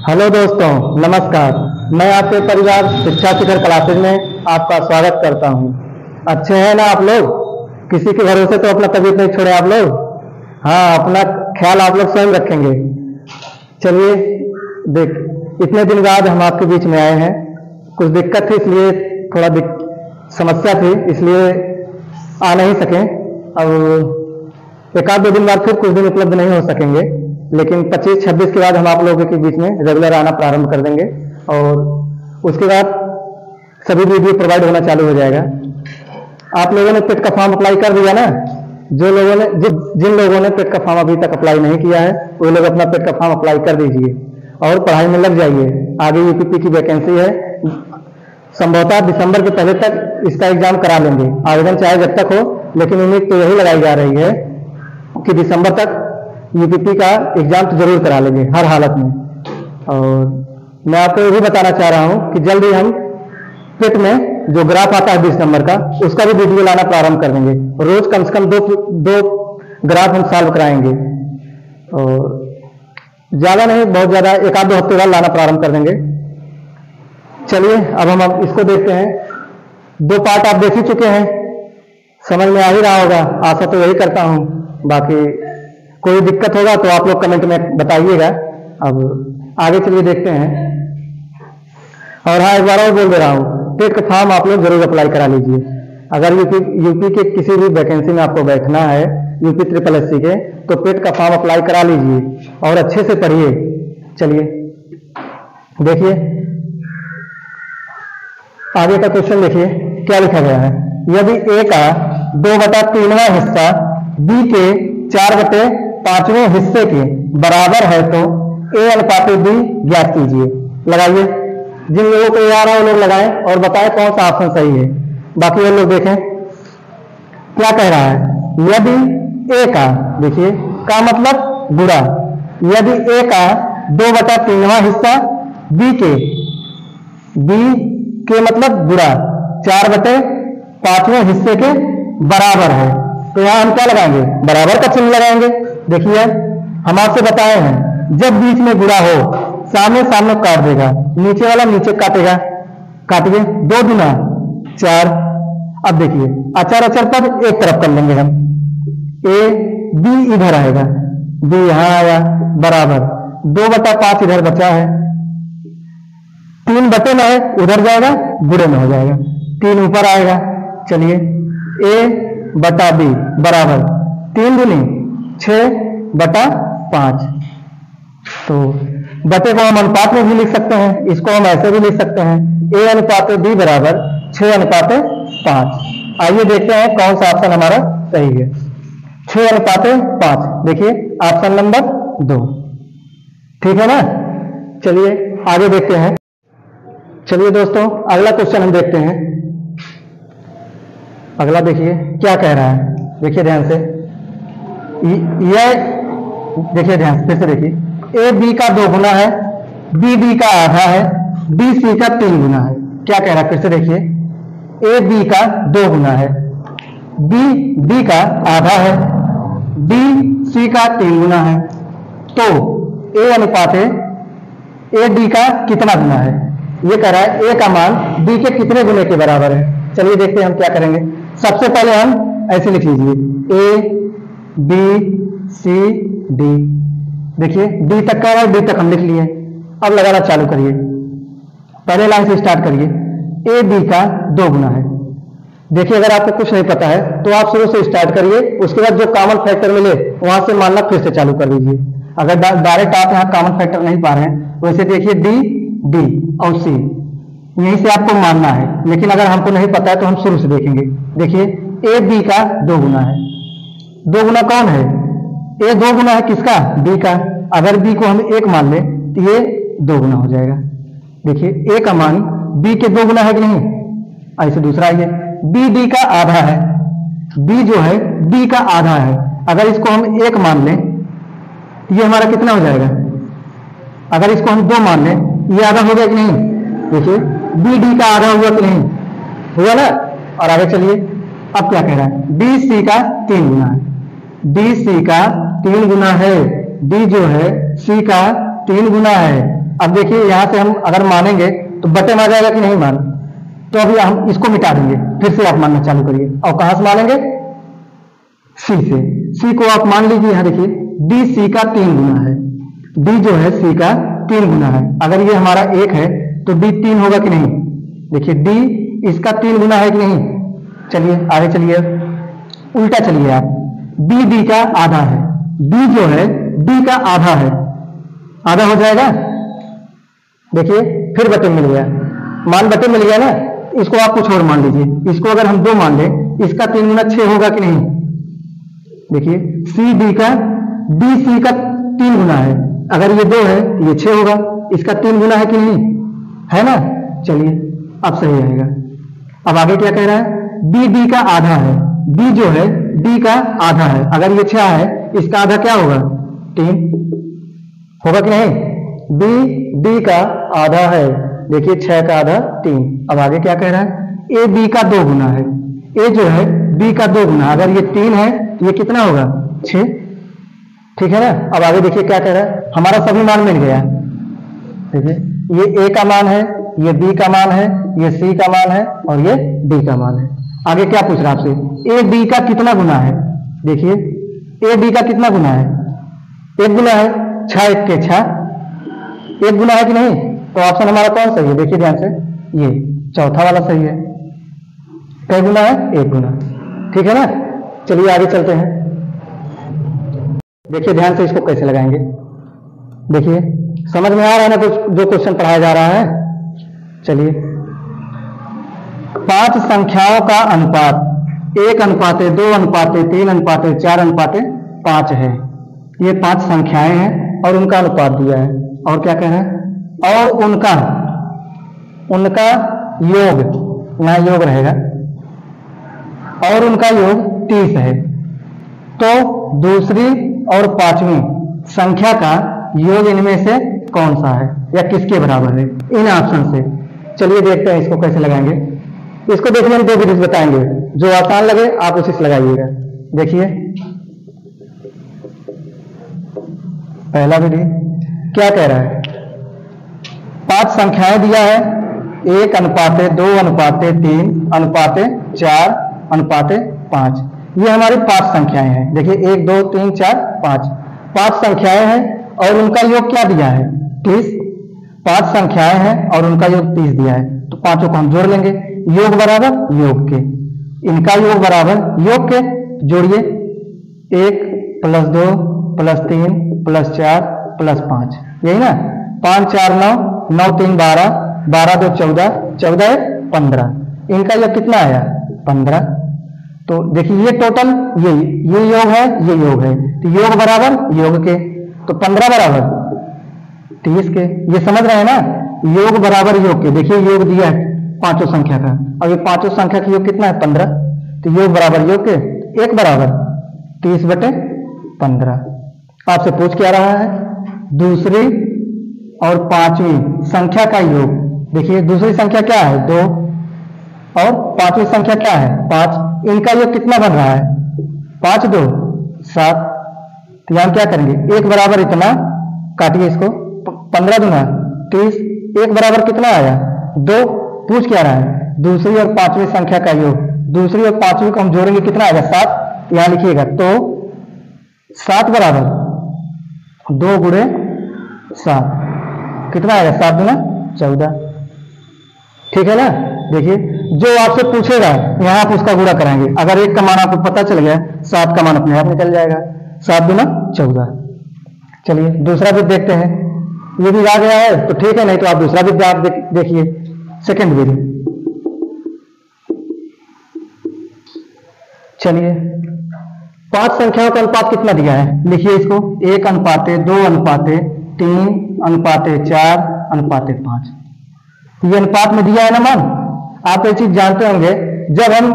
Hello दोस्तों, नमस्कार। मैं आपके परिवार शिक्षा शिखर क्लासेज में आपका स्वागत करता हूं। अच्छे हैं ना आप लोग? किसी के भरोसे तो अपना तबीयत नहीं छोड़े आप लोग। हाँ, अपना ख्याल आप लोग स्वयं रखेंगे। चलिए, देख, इतने दिन बाद हम आपके बीच में आए हैं। कुछ दिक्कत थी, इसलिए थोड़ा समस्या थी, इसलिए आ नहीं सके। अब एक आध दो दिन बाद फिर कुछ दिन उपलब्ध नहीं हो सकेंगे, लेकिन 25-26 के बाद हम आप लोगों के बीच में रेगुलर आना प्रारंभ कर देंगे और उसके बाद सभी वीडियो प्रोवाइड होना चालू हो जाएगा। आप लोगों ने पेट का फॉर्म अप्लाई कर दिया ना? जिन लोगों ने पेट का फॉर्म अभी तक अप्लाई नहीं किया है, वो लोग अपना पेट का फॉर्म अप्लाई कर दीजिए और पढ़ाई में लग जाइए। आगे यूपीपी की वैकेंसी है, संभवतः दिसंबर के पहले तक इसका एग्जाम करा लेंगे। आवेदन चाहे जब तक हो, लेकिन उम्मीद तो यही लगाई जा रही है कि दिसंबर तक यूपीपी का एग्जाम तो जरूर करा लेंगे हर हालत में। और मैं आपको ये भी बताना चाह रहा हूं कि जल्द ही हम पेट में जो ग्राफ आता है 20 नंबर का, उसका भी वीडियो लाना प्रारंभ कर देंगे। रोज कम से कम दो ग्राफ हम सॉल्व कराएंगे और ज्यादा नहीं, बहुत ज्यादा एक आध दो हफ्ते बाद लाना प्रारंभ कर देंगे। चलिए, अब हम इसको देखते हैं। 2 पार्ट आप देख ही चुके हैं, समझ में आ ही रहा होगा, आशा तो यही करता हूं। बाकी कोई दिक्कत होगा तो आप लोग कमेंट में बताइएगा। अब आगे चलिए देखते हैं। और हाँ, एक बार और बोल दे रहा हूँ, पेट का फॉर्म आप लोग जरूर अप्लाई करा लीजिए। अगर यूपी के किसी भी वैकेंसी में आपको बैठना है, यूपी SSSC के, तो पेट का फॉर्म अप्लाई करा लीजिए और अच्छे से पढ़िए। चलिए देखिए, आगे का क्वेश्चन देखिए क्या लिखा गया है। यदि ए का 2/3वां हिस्सा बी के 4/5वें हिस्से के बराबर है तो ए अनुपात बी ज्ञात कीजिए। लगाइए, जिन लोगों को ये आ रहा है वो लोग लगाएं और बताएं कौन सा ऑप्शन सही है। बाकी वो लोग देखें क्या कह रहा है। यदि ए का, देखिए का मतलब गुणा, यदि ए का 2/3वां हिस्सा बी के मतलब गुणा 4/5वें हिस्से के बराबर है, तो यहां हम क्या लगाएंगे? बराबर का चिन्ह लगाएंगे। देखिए, हम आपसे बताए हैं, जब बीच में गुणा हो, सामने सामने काट देगा, नीचे वाला नीचे काटेगा। काटिए, 2 गुना 4। अब देखिए, अचर अचर पर एक तरफ कर लेंगे हम। ए बी इधर आएगा, बी यहां आया, बराबर 2/5 इधर बचा है, 3 बटे में है, उधर जाएगा, गुणे में हो जाएगा, 3 ऊपर आएगा। चलिए, ए बटा बी बराबर 3 दूनी 6/5। तो बटे को हम अनुपात में भी लिख सकते हैं, इसको हम ऐसे भी लिख सकते हैं, ए अनुपात बी बराबर 6/5। आइए देखते हैं कौन सा ऑप्शन हमारा सही है। 6/5, देखिए ऑप्शन नंबर 2, ठीक है ना? चलिए आगे देखते हैं। चलिए दोस्तों, अगला क्वेश्चन हम देखते हैं। अगला देखिए क्या कह रहा है, देखिए ध्यान से। यह देखिए ध्यान से, फिर से देखिए। ए बी का 2 गुना है, बी डी का आधा है, बी सी का 3 गुना है। क्या कह रहा है? फिर से देखिए, ए बी का 2 गुना है, बी डी का आधा है, बी सी का 3 गुना है, तो ए अनुपात ए डी का कितना गुना है? ये कह रहा है ए का मान बी के कितने गुने के बराबर है। चलिए देखते हैं हम क्या करेंगे। सबसे पहले हम ऐसे लिख लीजिए, ए बी सी डी। देखिए डी तक का है, डी तक हम लिख लिए। अब लगाना चालू करिए, पहले लाइन से स्टार्ट करिए। ए बी का 2 गुना है। देखिए, अगर आपको कुछ नहीं पता है तो आप शुरू से स्टार्ट करिए, उसके बाद जो कॉमन फैक्टर मिले वहां से मानना फिर से चालू कर दीजिए। अगर डायरेक्ट आप यहाँ कॉमन फैक्टर नहीं पा रहे हैं, वैसे देखिए डी और सी, यहीं से आपको मानना है। लेकिन अगर हमको नहीं पता है तो हम शुरू से देखेंगे। देखिए, ए बी का 2 गुना है। 2 गुना कौन है? ए 2 गुना है किसका? बी का। अगर बी को हम 1 मान ले तो ये 2 गुना हो जाएगा। देखिए, ए का मान बी के 2 गुना है कि नहीं? ऐसे दूसरा ये बी डी का आधा है, बी जो है डी का आधा है। अगर इसको हम 1 मान लें तो ये हमारा कितना हो जाएगा? अगर इसको हम 2 मान लें, ये आधा हो गया कि नहीं? देखिए, बी डी का आधा हुआ कि नहीं? हुआ ना? और आगे चलिए, अब क्या कह रहा है? डी सी का 3 गुना है, डी सी का 3 गुना है, डी जो है सी का 3 गुना है। अब देखिए यहाँ से हम अगर मानेंगे तो बटे में आ जाएगा कि नहीं मान, तो अभी हम इसको मिटा देंगे, फिर से आप मानना चालू करिए। और कहां से मानेंगे? सी से। सी को आप मान लीजिए, यहाँ देखिए डी सी का 3 गुना है, डी जो है सी का 3 गुना है। अगर ये हमारा 1 है तो डी 3 होगा कि नहीं? देखिए डी इसका 3 गुना है कि नहीं? चलिए आगे चलिए, उल्टा चलिए आप, बी डी का आधा है, बी जो है डी का आधा है, आधा हो जाएगा। देखिए फिर बटे मिल गया, मान बटे मिल गया ना, इसको आप कुछ और मान लीजिए, इसको अगर हम 2 मान लें, इसका 3 गुना 6 होगा कि नहीं? देखिए सी डी का डी सी का 3 गुना है, अगर ये 2 है तो ये 6 होगा, इसका 3 गुना है कि नहीं? है ना। चलिए अब सही आएगा। अब आगे क्या कह रहा है? बी डी का आधा है, बी जो है डी का आधा है, अगर ये 6 है इसका आधा क्या होगा? 3 होगा कि नहीं? बी डी का आधा है, देखिए 6 का आधा 3। अब आगे क्या कह रहा है? ए बी का 2 गुना है, ए जो है बी का 2 गुना, अगर ये 3 है तो ये कितना होगा? 6, ठीक है ना। अब आगे देखिए क्या कह रहा है? हमारा सभी मान मिल गया, देखिए ये ए का मान है, ये बी का मान है, ये सी का मान है और ये डी का मान है। आगे क्या पूछ रहा है आपसे? ए बी का कितना गुना है? देखिए ए बी का कितना गुना है? 1 गुना है, 6 1 के 6, 1 गुना है कि नहीं? तो ऑप्शन हमारा कौन सही है? देखिए ध्यान से, ये चौथा वाला सही है। कई गुना है? 1 गुना, ठीक है ना। चलिए आगे चलते हैं, देखिए ध्यान से इसको कैसे लगाएंगे। देखिए समझ में आ रहा है ना कुछ जो क्वेश्चन पढ़ाया जा रहा है? चलिए 5 संख्याओं का अनुपात 1:2:3:4:5 है। ये 5 संख्याएं हैं और उनका अनुपात दिया है, और क्या कह रहे हैं? और उनका योग, यहाँ योग रहेगा, और उनका योग 30 है। तो दूसरी और 5वीं संख्या का योग इनमें से कौन सा है या किसके बराबर है? इन ऑप्शन से। चलिए देखते हैं इसको कैसे लगाएंगे। इसको देखने में 2 विधि बताएंगे, जो आसान लगे आप उसी से लगाइएगा। देखिए पहला विधि क्या कह रहा है? 5 संख्याएं दिया है, 1:2:3:4:5। ये हमारी 5 संख्याएं हैं। देखिए 1 2 3 4 5, 5 संख्याएं हैं और उनका योग क्या दिया है? 30। 5 संख्याएं हैं और उनका योग 30 दिया है, तो पांचों को हम जोड़ लेंगे। योग बराबर योग के, इनका योग बराबर योग के, जोड़िए 1 + 2 + 3 + 4 + 5, यही ना। 5 4 9, 9 3 12, 12 2 14, 14 1 15। इनका योग कितना आया? 15। तो देखिए ये टोटल ये योग है, ये योग है, तो योग बराबर योग के, तो 15 बराबर 30 के। ये समझ रहे हैं ना? योग बराबर योग के। देखिए योग दिया है 5 संख्या का, और ये 5 संख्या का योग कितना है? 15। तो योग बराबर योग के, 1 बराबर 30/15। आपसे पूछ क्या रहा है? दूसरी और 5वीं संख्या का योग। देखिए दूसरी संख्या क्या है? 2, और 5वीं संख्या क्या है? 5। इनका योग कितना बन रहा है? 5 2 7। तो यहाँ क्या करेंगे? 1 बराबर इतना, काटिए इसको, 15 दूना 30, 1 बराबर कितना आया? 2। पूछ क्या रहा है? दूसरी और 5वीं संख्या का योग। दूसरी और 5वीं को हम जोड़ेंगे कितना आएगा? 7। यहाँ लिखिएगा, तो 7 बराबर 2 गुणे 7, कितना आएगा? 7 दूना 14, ठीक है ना। देखिए जो आपसे पूछेगा यहाँ आप उसका गुणा कराएंगे। अगर 1 का मान आपको पता चल गया, 7 का मान अपने आप निकल जाएगा। 7 दूना 14। चलिए दूसरा भी देखते हैं। ये भी आ गया है तो ठीक है, नहीं तो आप दूसरा भी आप देखिए, सेकंड विधि। चलिए 5 संख्याओं का अनुपात कितना दिया है? लिखिए इसको, 1:2:3:4:5। ये अनुपात में दिया है ना मान। आप ये चीज जानते होंगे, जब हम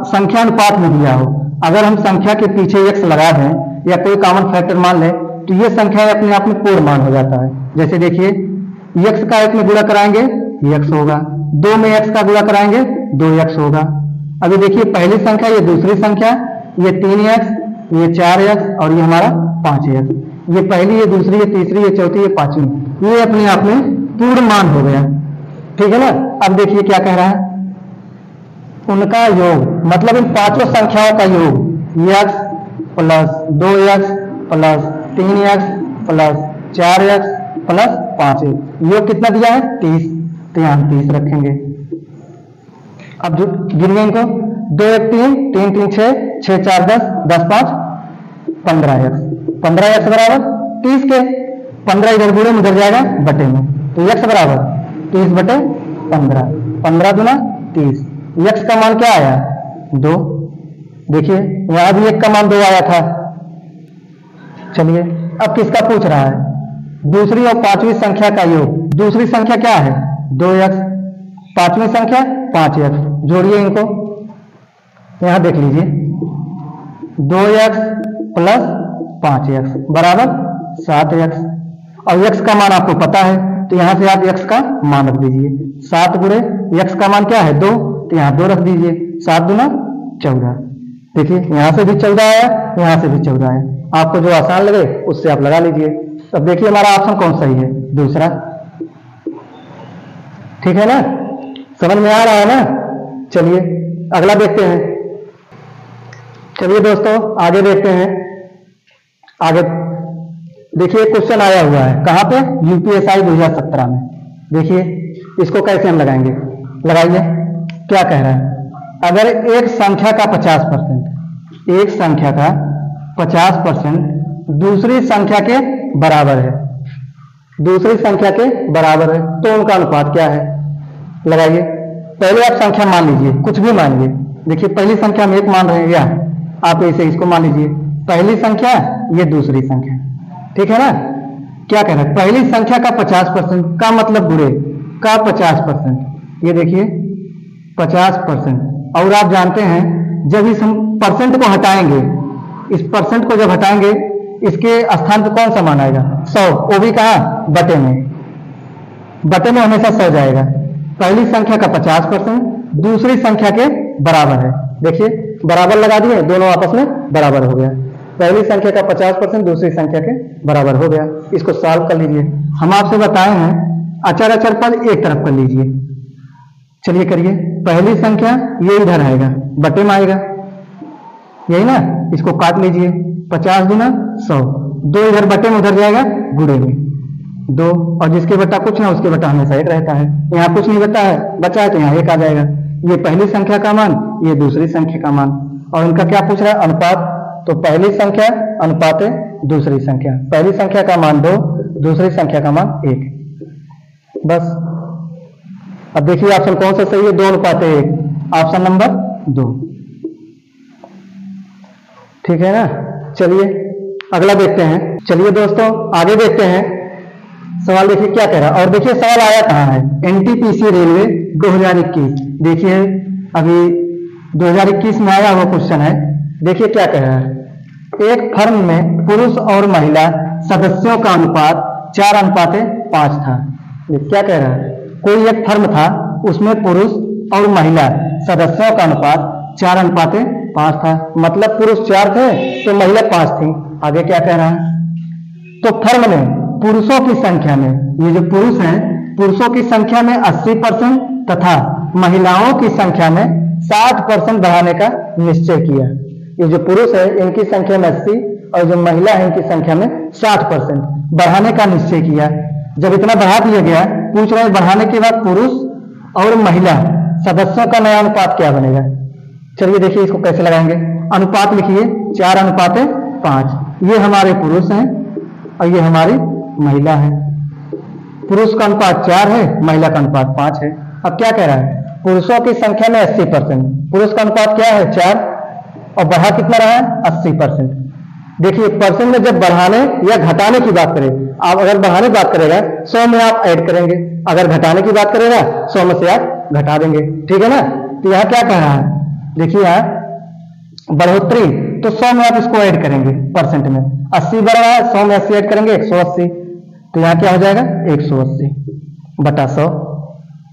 संख्या अनुपात में दिया हो, अगर हम संख्या के पीछे x लगा दें या कोई कॉमन फैक्टर मान लें, तो ये संख्या अपने आप में पूर्ण मान हो जाता है। जैसे देखिए x का 1 में गुणा कराएंगे x होगा, 2 में x का गुणा कराएंगे 2x होगा। अभी देखिए पहली संख्या, ये दूसरी संख्या, ये 3x, ये 4x और ये हमारा 5x। ये पहली, ये दूसरी, ये तीसरी, ये चौथी, ये 5वीं। ये अपने आप में पूर्ण मान हो गया। ठीक है ना। अब देखिए क्या कह रहा है, उनका योग मतलब इन पांचों संख्याओं का योग x plus 2x plus 3x plus 4x plus 5x, योग कितना दिया है 30, तो यहाँ 30 रखेंगे। अब जो गिनिए इनको, 2 1 3, 3 3 6, 6 4 10, 10 5 15x, 15x बराबर 30 के 15 इधर गुणे में उधर जाएगा बटे में, तो x बराबर 30 बटे 15, 15 दूना 30। x का मान क्या आया 2। देखिए यहां भी 1 का मान 2 आया था। चलिए अब किसका पूछ रहा है, दूसरी और पांचवी संख्या का योग। दूसरी संख्या क्या है 2x, पांचवी संख्या 5x, जोड़िए इनको। यहां देख लीजिए 2x प्लस 5x बराबर 7x, और x का मान आपको पता है, तो यहां से आप x का मान रख दीजिए। 7 गुणे x का मान क्या है 2, तो यहां 2 रख दीजिए। 7 दूना 14। देखिए यहां से भी 14 आया, यहां से भी 14 आया, आपको जो आसान लगे उससे आप लगा लीजिए। अब देखिए हमारा ऑप्शन कौन सही है, दूसरा। ठीक है ना, समझ में आ रहा है ना। चलिए अगला देखते हैं। चलिए दोस्तों आगे देखते हैं। आगे देखिए क्वेश्चन आया हुआ है कहां पे, यूपीएसआई 2017 में। देखिए इसको कैसे हम लगाएंगे, लगाइए। क्या कह रहा है, अगर एक संख्या का 50%, एक संख्या का 50% दूसरी संख्या के बराबर है, दूसरी संख्या के बराबर है, तो उनका अनुपात क्या है। लगाइए। पहले आप संख्या मान लीजिए, कुछ भी मान लीजिए। देखिए पहली संख्या में 1 मान रहे हैं, या आप ऐसे इसको मान लीजिए पहली संख्या, ये दूसरी संख्या। ठीक है ना। क्या कह रहा है, पहली संख्या का 50% का मतलब बुरे का 50%, ये देखिए 50%। और आप जानते हैं जब इस हम परसेंट को हटाएंगे, इस परसेंट को जब हटाएंगे, इसके स्थान पर कौन सा मान आएगा 100, वो भी कहा बटे में, बटे में हमेशा 100 जाएगा। पहली संख्या का 50% दूसरी संख्या के बराबर है। देखिए बराबर लगा दिए, दोनों आपस में बराबर हो गया। पहली संख्या का 50% दूसरी संख्या के बराबर हो गया। इसको सॉल्व कर लीजिए। हम आपसे बताए हैं अचर अचर पद एक तरफ कर लीजिए। चलिए करिए। पहली संख्या ये इधर आएगा, बटे में आएगा, यही ना, इसको काट लीजिए। 50 गुना 100, 2 इधर बटे में उधर जाएगा गुणे में 2, और जिसके बटा कुछ ना उसके बटा हमेशा 1 रहता है। यहाँ कुछ नहीं बचा है तो यहाँ 1 आ जाएगा। ये पहली संख्या का मान, ये दूसरी संख्या का मान, और इनका क्या पूछ रहा है अनुपात। तो पहली संख्या अनुपात दूसरी संख्या, पहली संख्या का मान 2, दूसरी संख्या का मान 1, बस। अब देखिए ऑप्शन कौन सा सही है, 2 अनुपात 1, ऑप्शन नंबर 2। ठीक है ना। चलिए अगला देखते हैं। चलिए दोस्तों आगे देखते हैं। सवाल देखिए क्या कह रहा है, और देखिए सवाल आया कहां है, एनटीपीसी रेलवे 2021। देखिए अभी 2021 में आया हुआ क्वेश्चन है। देखिए क्या कह रहा है, एक फर्म में पुरुष और महिला सदस्यों का अनुपात 4:5 था। क्या कह रहा है, कोई एक फर्म था, उसमें पुरुष और महिला सदस्यों का अनुपात 4:5 था। मतलब पुरुष 4 थे तो महिला 5 थी। आगे क्या कह रहा है, तो फर्म ने पुरुषों की संख्या में, ये जो पुरुष हैं, पुरुषों की संख्या में 80% तथा महिलाओं की संख्या में 60% बढ़ाने का निश्चय किया। ये जो पुरुष है इनकी संख्या में 80 और जो महिला है इनकी संख्या में 60% बढ़ाने का निश्चय किया। जब इतना बढ़ा दिया गया, पूछ रहे हैं बढ़ाने के बाद पुरुष और महिला सदस्यों का नया अनुपात क्या बनेगा। चलिए देखिए इसको कैसे लगाएंगे। अनुपात लिखिए 4:5। ये हमारे पुरुष हैं और ये हमारी महिला है। पुरुष का अनुपात 4 है, महिला का अनुपात 5 है। अब क्या कह रहा है, पुरुषों की संख्या में 80%, पुरुष का अनुपात क्या है 4, और बढ़ा कितना रहा है 80%। देखिए परसेंट में जब बढ़ाने या घटाने की बात करें, आप अगर बढ़ाने की बात करेगा 100 में आप ऐड करेंगे, अगर घटाने की बात करेगा 100 में से आप घटा देंगे। ठीक है ना। तो यहाँ क्या कह रहा है, देखिए यहाँ बढ़ोतरी, तो 100 में आप इसको ऐड करेंगे परसेंट में, 80 बढ़ रहा है, 100 में 80 ऐड करेंगे 180, तो यहाँ क्या हो जाएगा 180 बटा 100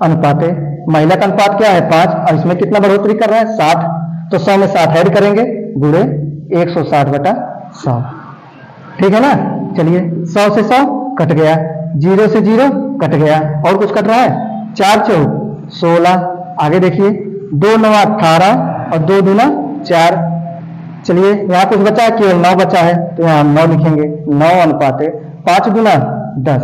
अनुपात। महिला का अनुपात क्या है 5, और इसमें कितना बढ़ोतरी कर रहा है 60, तो 100 में 60 ऐड करेंगे गुणे 160 बटा 100। ठीक है ना। चलिए 100 से 100 कट गया, जीरो से जीरो कट गया, और कुछ कट रहा है, 4 चौक 16। आगे देखिए 2 9 18 और 2 दूना 4। चलिए यहाँ कुछ बचा है, केवल 9 बचा है, तो यहाँ हम 9 लिखेंगे। 9 अनुपात 5 गुना 10।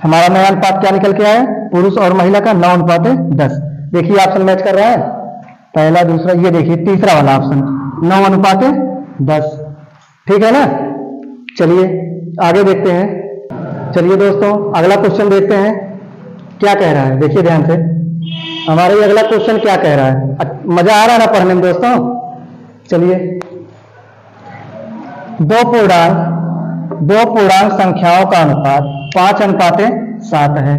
हमारा नया अनुपात क्या निकल के आया, पुरुष और महिला का 9 अनुपात 10। देखिए ऑप्शन मैच कर रहा है, पहला दूसरा, ये देखिए तीसरा वाला ऑप्शन 9 अनुपात 10। ठीक है ना। चलिए आगे देखते हैं। चलिए दोस्तों अगला क्वेश्चन देखते हैं क्या कह रहा है, देखिए ध्यान से। हमारा ये अगला क्वेश्चन क्या कह रहा है, मजा आ रहा है ना पढ़ने में दोस्तों। चलिए दो पूर्णांक संख्याओं का अनुपात 5 अनुपात 7 है।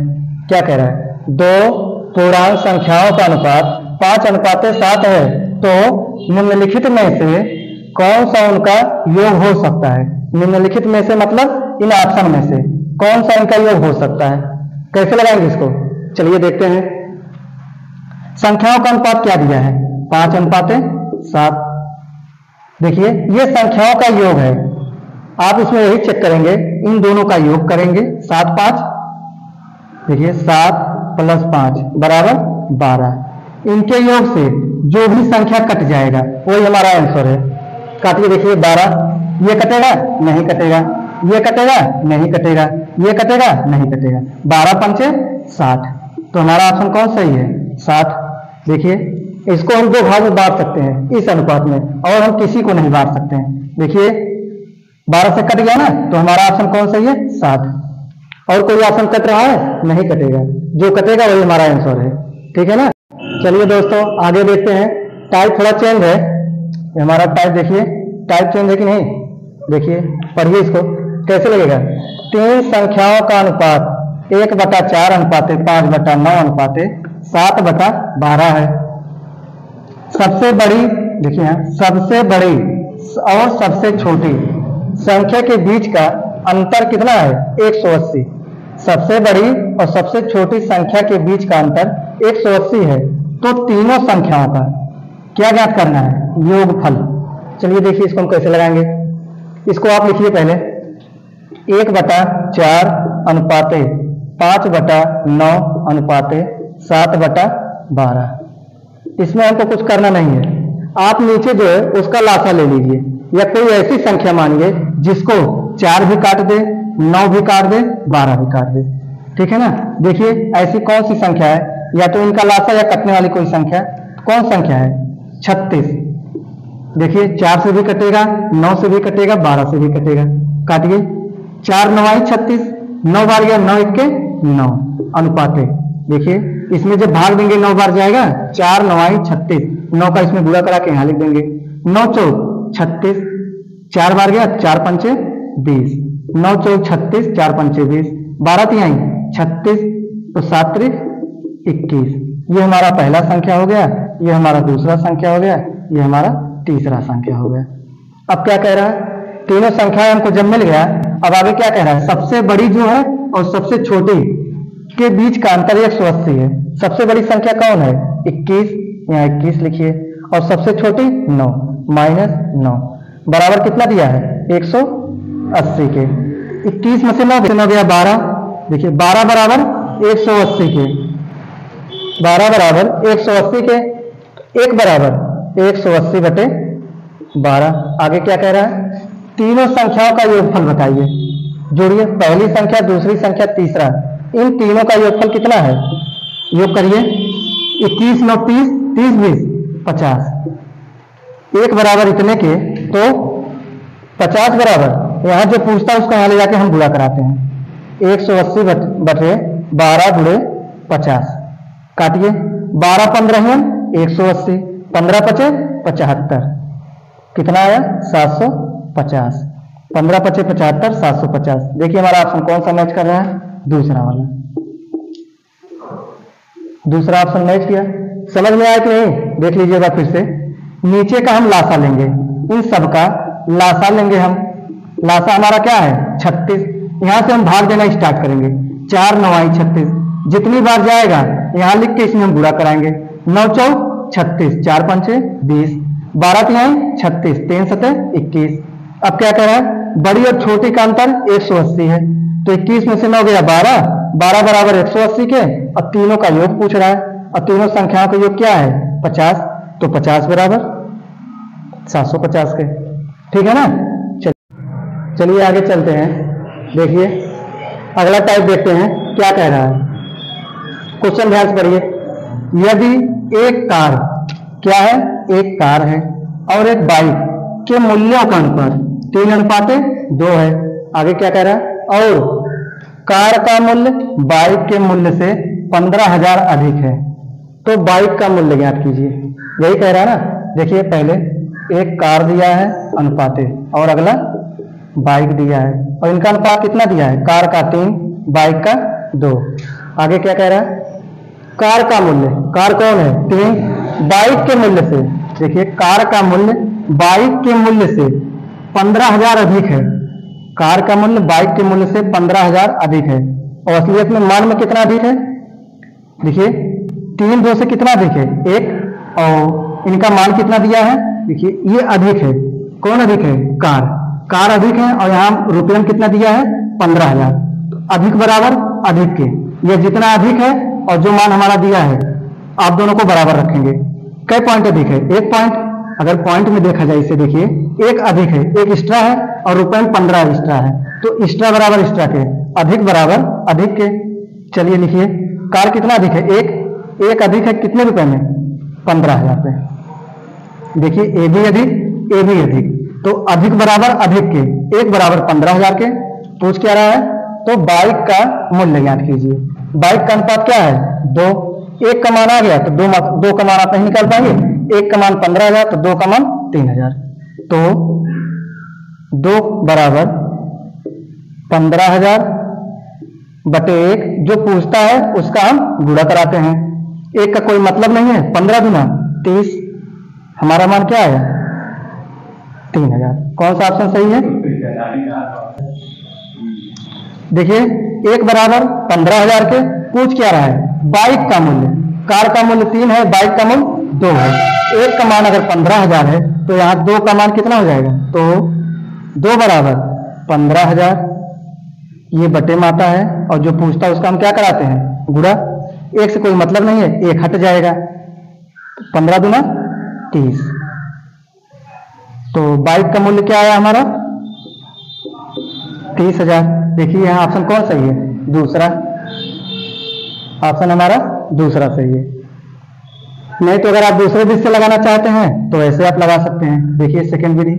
क्या कह रहा है, दो पूर्णांक संख्याओं का अनुपात 5 अनुपात 7 है, तो निम्नलिखित में से कौन सा उनका योग हो सकता है। निम्नलिखित में से मतलब इन ऑप्शन में से कौन सा इनका योग हो सकता है, कैसे लगाएंगे इसको। चलिए देखते हैं। संख्याओं का अनुपात क्या दिया है, 5 अनुपात 7। देखिए ये संख्याओं का योग है, आप इसमें यही चेक करेंगे, इन दोनों का योग करेंगे 7 5। देखिए 7 + 5 बराबर 12। इनके योग से जो भी संख्या कट जाएगा वही हमारा आंसर है। काटिए, देखिए 12, ये कटेगा नहीं कटेगा, ये कटेगा नहीं कटेगा, ये कटेगा नहीं कटेगा। 12 पंचे 60, तो हमारा ऑप्शन कौन सही है, 60। देखिए इसको हम 2 भाग में बांट सकते हैं इस अनुपात में, और हम किसी को नहीं बांट सकते हैं। देखिए 12 से कट गया ना, तो हमारा ऑप्शन कौन सही है, 60। और कोई ऑप्शन कट रहा है, नहीं कटेगा, जो कटेगा वही हमारा आंसर है। ठीक है ना। चलिए दोस्तों आगे देखते हैं। टाइप थोड़ा चेंज है, हमारा टाइप देखिए, टाइप चेंज है कि नहीं, देखिए पढ़िए इसको कैसे लगेगा। 3 संख्याओं का अनुपात 1/4 अनुपात 5/9 अनुपात 7/12 है। सबसे बड़ी, देखिए यहाँ सबसे बड़ी और सबसे छोटी संख्या के बीच का अंतर कितना है, 180। सबसे बड़ी और सबसे छोटी संख्या के बीच का अंतर 180 है, तो तीनों संख्याओं का क्या ज्ञात करना है, योगफल। चलिए देखिए इसको हम कैसे लगाएंगे। इसको आप लिखिए पहले 1/4 अनुपात 5/9 अनुपात 7/12। इसमें हमको कुछ करना नहीं है, आप नीचे जो है उसका लासा ले लीजिए, या कोई ऐसी संख्या मानिए जिसको 4 भी काट दे, 9 भी काट दे, 12 भी काट दे। ठीक है ना। देखिए ऐसी कौन सी संख्या है, या तो इनका लासा या कटने वाली कोई संख्या। कौन संख्या है, 36। देखिए 4 से भी कटेगा, 9 से भी कटेगा, 12 से भी कटेगा। काटिए, 4 9 36, 9 बार गया, 9 1 9 अनुपात। देखिए इसमें जब भाग देंगे 9 बार जाएगा, 4 9 36, 9 का इसमें गुणा करा के यहाँ लिख देंगे। 9 चौक 36, 4 बार गया, 4 पंचे 20, 9 चौक 36, 4 पंचे 20, 12 तिहाई 36, तो 7 त्रिक 21। ये हमारा पहला संख्या हो गया, ये हमारा दूसरा संख्या हो गया, ये हमारा तीसरा संख्या हो गया। अब क्या कह रहा है, तीनों संख्याएं हमको जब मिल गया, अब आगे क्या कह रहा है, सबसे बड़ी जो है और सबसे छोटी के बीच का अंतर 180 है। सबसे बड़ी संख्या कौन है, 21, यहाँ 21 लिखिए, और सबसे छोटी 9 -9 बराबर कितना दिया है, 180 के। 21 में से 9 गया 12। देखिए 12 बराबर 180 के, 12 बराबर 180 के, 1 बराबर 180/12। आगे क्या कह रहा है, तीनों संख्याओं का योगफल बताइए। जोड़िए, पहली संख्या, दूसरी संख्या, तीसरा, इन तीनों का योगफल कितना है, योग करिए। 21 9 30, 30 20 50। 1 बराबर इतने के, तो 50 बराबर, यहाँ जो पूछता है उसको यहाँ ले जाके हम गुणा कराते हैं। 180/12 गुणे 50। काटिए, 12 15 है 180, 15 5 75, कितना आया 750। 15 5 75, 750। देखिए हमारा ऑप्शन कौन सा मैच कर रहा है, दूसरा वाला। दूसरा ऑप्शन मैच किया। समझ में आया कि नहीं, देख लीजिएगा फिर से। नीचे का हम लासा लेंगे, इन सब का लासा लेंगे हम। लासा हमारा क्या है, 36। यहां से हम भाग देना स्टार्ट करेंगे, 4 9 36, जितनी बार जाएगा यहां लिख के इसमें हम गुणा कराएंगे। 9 चौक 36, 4 पंचे 20, 12 तिहाई 36, 3 7 21। अब क्या कह रहा है, बड़ी और छोटी का अंतर 180 है, तो तो 21 में से 9 गया 12, 12 बराबर 180 के, और तीनों का योग पूछ रहा है, और तीनों संख्याओं का योग क्या है 50, तो 50 बराबर 750 के। ठीक है ना। चलिए आगे चलते हैं। देखिए अगला टाइप देखते हैं क्या कह रहा है। क्वेश्चन ध्यान से पढ़िए। यदि एक कार, क्या है, एक कार है और एक बाइक के मूल्यों का अनुपात 3:2 है। आगे क्या कह रहा है, और कार का मूल्य बाइक के मूल्य से 15,000 अधिक है, तो बाइक का मूल्य ज्ञात कीजिए। यही कह रहा है ना। देखिए पहले एक कार दिया है अनुपाते, और अगला बाइक दिया है, और इनका अनुपात कितना दिया है, कार का 3, बाइक का 2। आगे क्या कह रहा है, कार का मूल्य, कार कौन है 3, बाइक के मूल्य से, देखिए कार का मूल्य बाइक के मूल्य से 15,000 अधिक है। कार का मूल्य बाइक के मूल्य से 15,000 अधिक है, और असलियत में मान में कितना अधिक है, देखिए 3 2 से कितना अधिक है 1, और इनका मान कितना दिया है, देखिए ये अधिक है। कौन अधिक है, कार अधिक है, और यहाँ रुपये में कितना दिया है 15,000। तो अधिक बराबर अधिक के, ये जितना अधिक है और जो मान हमारा दिया है आप दोनों को बराबर रखेंगे। कई पॉइंट अधिक है, 1 पॉइंट। अगर पॉइंट में देखा जाए इसे, देखिए एक अधिक है, एक एक्स्ट्रा है, और रुपये में 15 एक्स्ट्रा है, तो एक्स्ट्रा बराबर एक्स्ट्रा के, अधिक बराबर अधिक के। चलिए लिखिए, कार कितना अधिक है, एक अधिक है कितने रुपए में 15,000 रुपये। देखिए ए भी अधिक, तो अधिक बराबर अधिक के, एक बराबर 15,000 के। पूछ क्या रहा है, तो बाइक का मूल्य ज्ञात कीजिए। बाइक का अनुपात क्या है 2, एक का मान आ गया तो दो का मान आप नहीं निकाल पाएंगे। एक का मान 15,000 तो 2 का मान 3,000, तो 2 बराबर 15,000 बटे 1, जो पूछता है उसका हम गुणा कराते हैं। एक का कोई मतलब नहीं है, 15 दूना 30, हमारा मान क्या आया 3,000। कौन सा ऑप्शन सही है, देखिए 1 बराबर 15,000 के। पूछ क्या रहा है, बाइक का मूल्य, कार का मूल्य 3 है, बाइक का मूल्य 2 है। एक का मान अगर 15,000 है तो यहाँ 2 का मान कितना हो जाएगा, तो 2 बराबर 15,000, ये बटे में आता है, और जो पूछता है उसका हम क्या कराते हैं गुणा। एक से कोई मतलब नहीं है, एक हट जाएगा, 15 दूना 30। तो बाइक का मूल्य क्या आया हमारा 30,000। देखिए यहाँ ऑप्शन कौन सही है, दूसरा, ऑप्शन हमारा दूसरा सही है। नहीं तो अगर आप दूसरे दिश से लगाना चाहते हैं तो ऐसे आप लगा सकते हैं। देखिए सेकंड विधि,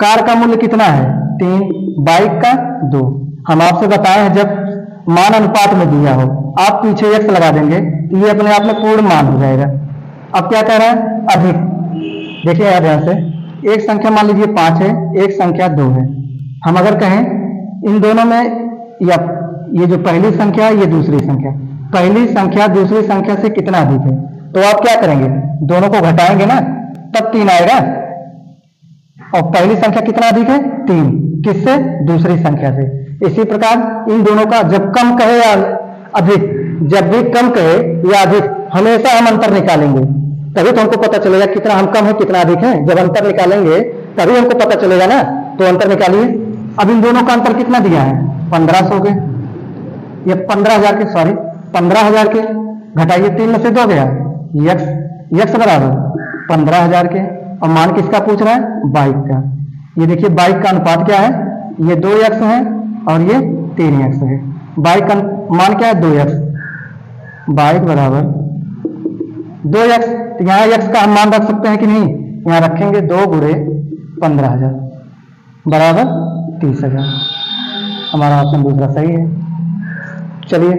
कार का मूल्य कितना है 3, बाइक का 2। हम आपसे बताए हैं जब मान अनुपात में दिया हो, आप पीछे x लगा देंगे तो ये अपने आप में पूर्ण मान हो जाएगा। अब क्या कह रहा है, अधिक। देखिए यार ध्यान से, एक संख्या मान लीजिए 5 है, एक संख्या 2 है। हम अगर कहें इन दोनों में, या ये जो पहली संख्या है ये दूसरी संख्या, पहली संख्या दूसरी संख्या से कितना अधिक है, तो आप क्या करेंगे, दोनों को घटाएंगे ना, तब 3 आएगा। और पहली संख्या कितना अधिक है 3, किससे, दूसरी संख्या से। इसी प्रकार इन दोनों का जब कम कहे या अधिक, जब भी कम कहे या अधिक, हमेशा हम अंतर निकालेंगे, तभी तो हमको पता चलेगा कितना हम कम है कितना अधिक है। जब अंतर निकालेंगे तभी हमको पता चलेगा ना, तो अंतर निकालिए। अब इन दोनों का अंतर कितना दिया है 1500 के, ये 15,000 के, सॉरी 15,000 के, घटाइए 3 में से 2 गया, यक्स बराबर 15,000 के। और मान किसका पूछ रहा है, बाइक का। ये देखिए बाइक का अनुपात क्या है, ये 2x है और ये 3x है। बाइक का मान क्या है 2x, बाइक बराबर 2x। तो यहाँ x का हम मान रख सकते हैं कि नहीं, यहाँ रखेंगे 2 गुणे 15,000 बराबर 30,000। हमारा ऑप्शन दूसरा सही है। चलिए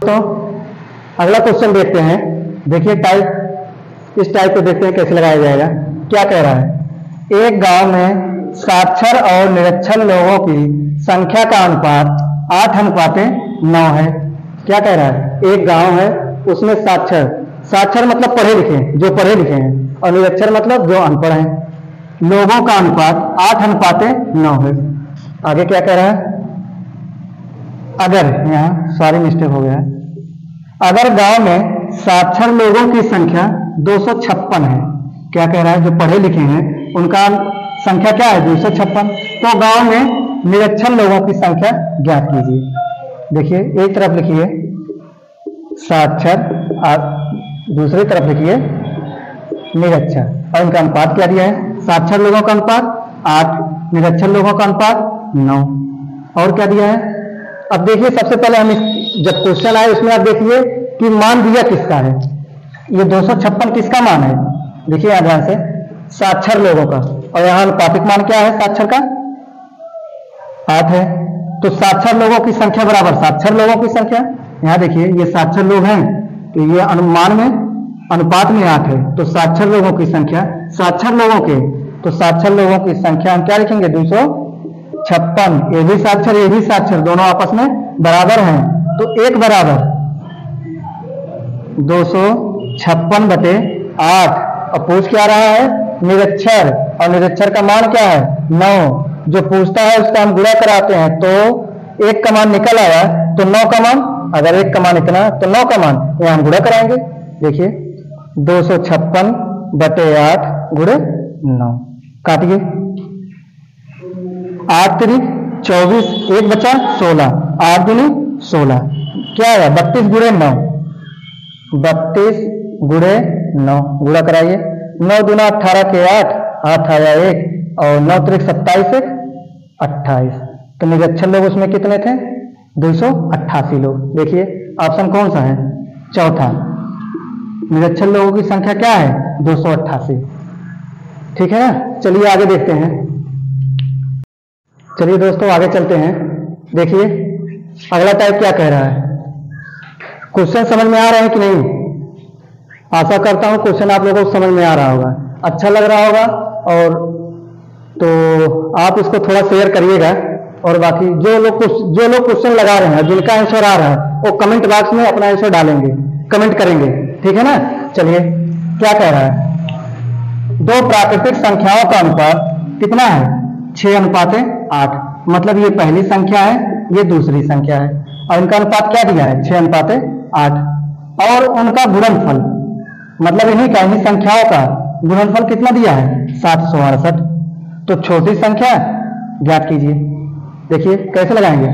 तो अगला क्वेश्चन देखते हैं। देखिए टाइप, इस टाइप को देखते हैं कैसे लगाया जाएगा। क्या कह रहा है, एक गांव में साक्षर और निरक्षर लोगों की संख्या का अनुपात 8:9 है। क्या कह रहा है, एक गांव है उसमें साक्षर मतलब पढ़े लिखे, जो पढ़े लिखे हैं, और निरक्षर मतलब जो अनपढ़ हैं, लोगों का अनुपात 8:9 है। आगे क्या कह रहा है, अगर, यहाँ सॉरी मिस्टेक हो गया है, अगर गांव में साक्षर लोगों की संख्या 256 है। क्या कह रहा है, जो पढ़े लिखे हैं उनका संख्या क्या है 256। तो गांव में निरक्षर लोगों की संख्या ज्ञात कीजिए। देखिए एक तरफ लिखिए साक्षर और दूसरी तरफ लिखिए निरक्षर, और इनका अनुपात क्या दिया है, साक्षर लोगों का अनुपात 8, निरक्षर लोगों का अनुपात 9। और क्या दिया है, अब देखिए सबसे पहले हम जब क्वेश्चन आए उसमें आप देखिए कि मान दिया किसका है, ये 256 किसका मान है। देखिए यहां ध्यान से साक्षर लोगों का, और यहाँ अनुपातिक मान क्या है साक्षर का 8 है। तो साक्षर लोगों की संख्या बराबर साक्षर लोगों की संख्या, यहाँ देखिए ये साक्षर लोग हैं तो ये अनुमान में अनुपात में 8 है। तो साक्षर लोगों की संख्या साक्षर लोगों के, तो साक्षर लोगों की संख्या हम क्या लिखेंगे 256। ये भी साक्षर दोनों आपस में बराबर हैं, तो एक बराबर 256 बटे 8। और पूछ क्या रहा है निरक्षर, और निरक्षर का मान क्या है 9। जो पूछता है उसका हम गुणा कराते हैं, तो 1 का मान निकल आया तो 9 का मान, अगर 1 का मान इतना तो 9 का मान ये हम गुणा कराएंगे। देखिए 256 बटे 8 गुणे 9, काटिए 8 तिरिक 24, 1 बचा 16, 8 दूनी 16, क्या है 32 गुणे 9, 32 गुणे 9 गुणा कराइए। 9 दूना 18 के 8, 8 आया 1, और 9 तिरिक 27, 1 28। तो निरक्षर लोग उसमें कितने थे 288 लोग। देखिए ऑप्शन कौन सा है चौथा, निरक्षर लोगों की संख्या क्या है 288। ठीक है ना, चलिए आगे देखते हैं। चलिए दोस्तों आगे चलते हैं। देखिए अगला टाइप क्या कह रहा है, क्वेश्चन समझ में आ रहे हैं कि नहीं। आशा करता हूं क्वेश्चन आप लोगों को समझ में आ रहा होगा, अच्छा लग रहा होगा, और तो आप इसको थोड़ा शेयर करिएगा। और बाकी जो लोग क्वेश्चन लगा रहे हैं जिनका आंसर आ रहा है वो कमेंट बॉक्स में अपना आंसर डालेंगे, कमेंट करेंगे, ठीक है ना। चलिए क्या कह रहा है, दो प्राकृतिक संख्याओं का अनुपात कितना है 6:8। मतलब ये पहली संख्या है ये दूसरी संख्या है, और इनका अनुपात क्या दिया है 6:8। और उनका गुणनफल, मतलब इन्हीं का इन्हीं संख्याओं का गुणनफल कितना दिया है 768। तो छोटी संख्या ज्ञात कीजिए। देखिए कैसे लगाएंगे,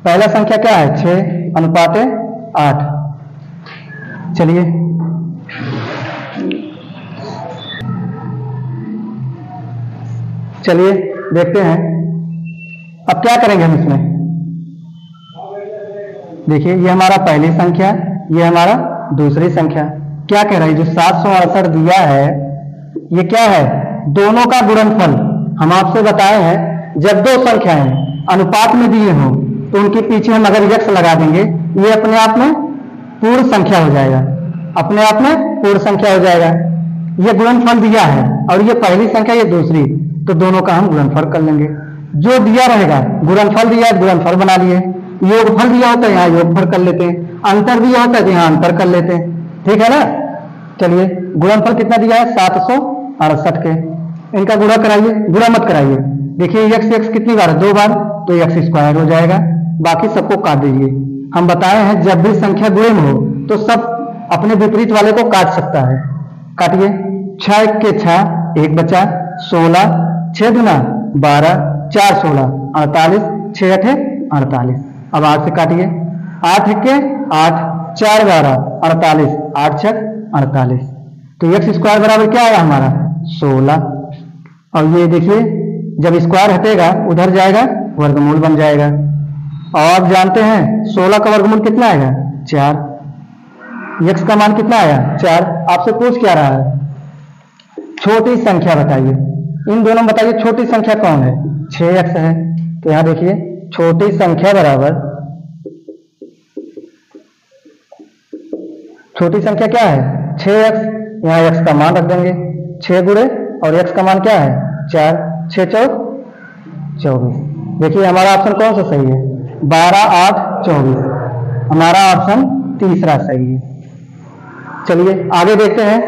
पहला संख्या क्या है 6:8। चलिए देखते हैं अब क्या करेंगे हम इसमें। देखिए ये हमारा पहली संख्या, ये हमारा दूसरी संख्या। क्या कह रहा है, जो 768 दिया है ये क्या है दोनों का गुणनफल। हम आपसे बताए हैं जब दो संख्याएं अनुपात में दिए हों तो उनके पीछे हम अगर यक्ष लगा देंगे ये अपने आप में पूर्ण संख्या हो जाएगा, अपने आप में पूर्ण संख्या हो जाएगा। ये गुणनफल दिया है और ये पहली संख्या ये दूसरी, तो दोनों का हम गुणनफल कर लेंगे। जो दिया रहेगा गुणनफल दिया है गुणनफल बना लिए, योगफल दिया होता है यहाँ योगफल कर लेते हैं, अंतर दिया होता है तो यहाँ अंतर कर लेते हैं, ठीक है ना। चलिए गुणनफल कितना दिया है 768 के, इनका गुणा कराइए, गुणा मत कराइए। देखिए x कितनी बार 2 बार, तो x² हो जाएगा, बाकी सबको काट दीजिए। हम बताए हैं जब भी संख्या गुणन हो तो सब अपने विपरीत वाले को काट सकता है। काटिए 6 के 6 1 बचा 16, 6 दूना 12, 4 16 48, 6 8 48। अब 8 से काटिए 8 के 8, 4 12 48, 8 6 48। तो x² बराबर क्या आया हमारा 16। और ये देखिए जब स्क्वायर हटेगा उधर जाएगा वर्गमूल बन जाएगा। और आप जानते हैं 16 का वर्गमूल कितना आएगा 4, x का मान कितना आया 4। आपसे पूछ क्या रहा है छोटी संख्या बताइए, इन दोनों में बताइए छोटी संख्या कौन है 6x है। तो यहां देखिए छोटी संख्या बराबर, छोटी संख्या क्या है 6x, यहाँ x का मान रख देंगे 6 गुणे और x का मान क्या है 4, 6 4 24। देखिए हमारा ऑप्शन कौन सा सही है 12 8 24, हमारा ऑप्शन तीसरा सही है। चलिए आगे देखते हैं।